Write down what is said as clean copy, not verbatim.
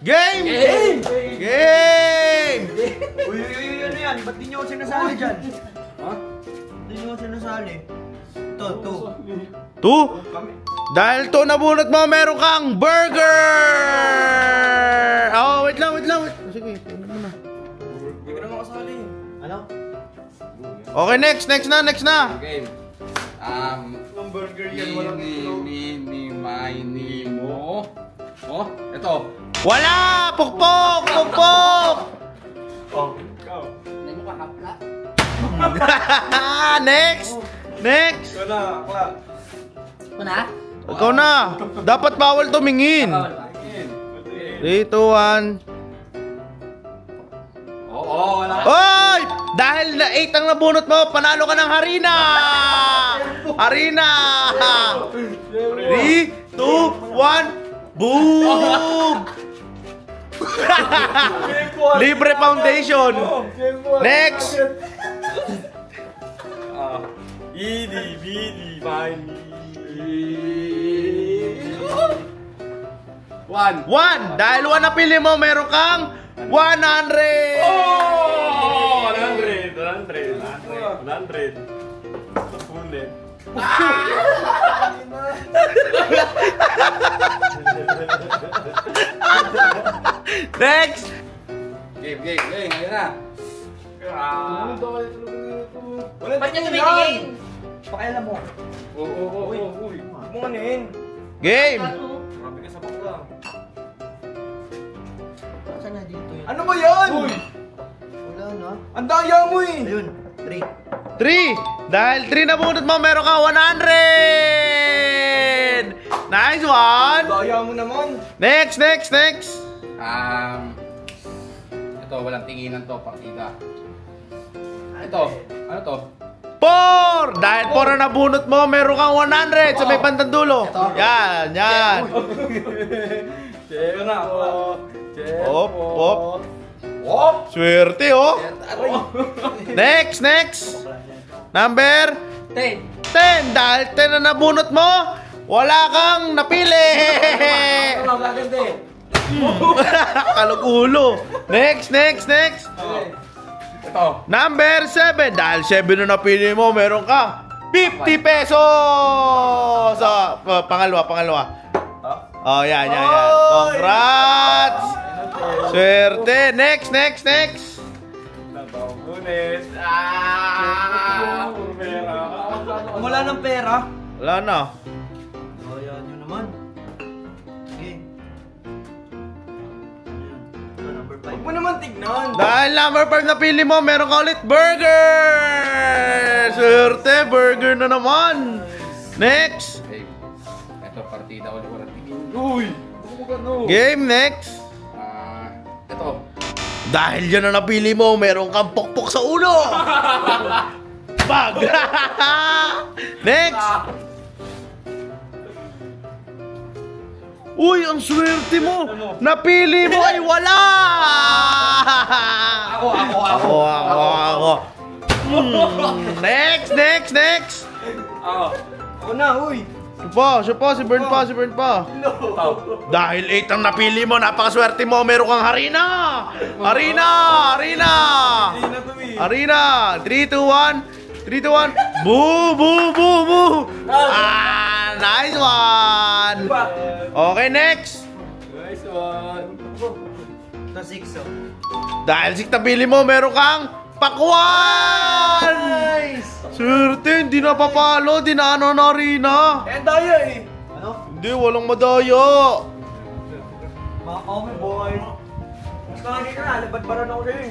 Game! Game! Game! Uy, ano yan? Ba't di nyo ako sinasali dyan? Ha? Di nyo ako sinasali. Ito, 2? Dahil to nabunot mo, meron kang burger! Oh, wait lang. Sige, puno mo na. Hindi ka naman kasali. Ano? Okay, next na. Game. Ang burger yan, walang itlog. Mini, mo. Oh, ito. Wala! Pukpok! Oh, ikaw. Hindi mo kahapla. Next! Ikaw na, akla. Una? Ikaw na. Dapat bawal tumingin. 3, 2, 1. Oo, wala. Oy! Dahil na 8 ang nabunot mo, panalo ka ng harina! Harina! 3, 2, 1. Boom! Libre foundation. Next! Idi, bidi, mani. 1. 1! Dahil 1 napili mo, meron kang 100! Oh! 100. Tapunin. Next! Game. Ayun na. Wala Ba't niya tumitingin? Pakialam mo. Uy. Huwag mo nganin. Game! Grabe ka sa bakla. Saan na dito yun? Ano ba yan? Wala na. Ang daya mo eh. Ayun, 3. 3! Dahil 3 nabunot mo, meron kang 100! Nice one! Daya mo naman. Next! Ito, walang tinginan to, partida. Ito, ano to? 4! Dahil 4 na nabunot mo, meron kang 100 sa may bandang dulo. Yan. Check na. Op. Swerte, oh. Next. Number 10. Dahil 10 na nabunot mo, wala kang napili. Kalukulo. Next. Ito. Number 7. Dahil 7 na napili mo, meron kang 50 pesos. Pangalawa. Oh, yan. Congrats. Swerte. Next. Nababunis. Wala ng pera. Wala na. Daya nyo naman. Sige. Ayan. Number 5. Huwag mo naman tignan. Dahil number 5 na pili mo, meron ka ulit burger! Swerte, burger na naman! Next! Game. Ito, partida ulit walang tingin. Uy. Game, next! Ito. Dahil yan na napili mo, meron kang pokpok sa ulo! Bag! Next! Uy, ang swerte mo! Napili mo ay wala! Ako. Next! Ako na, uy. Siya pa, si Bern pa. Dahil 8 ang napili mo, napakaswerte mo, meron kang harina! Harina! Harina! 3, 2, 1. Boo! Nice one! Okay, next! Nice one. Ito 6, oh. Dahil 6 napili mo, meron kang pakwan! Nice! Swerte, hindi na papalo, di na ano na harina. Eh, daya eh. Ano? Hindi, walang madaya. Mga kami, boy. Mas nakakita na, labad pa rin ako sa'yo eh.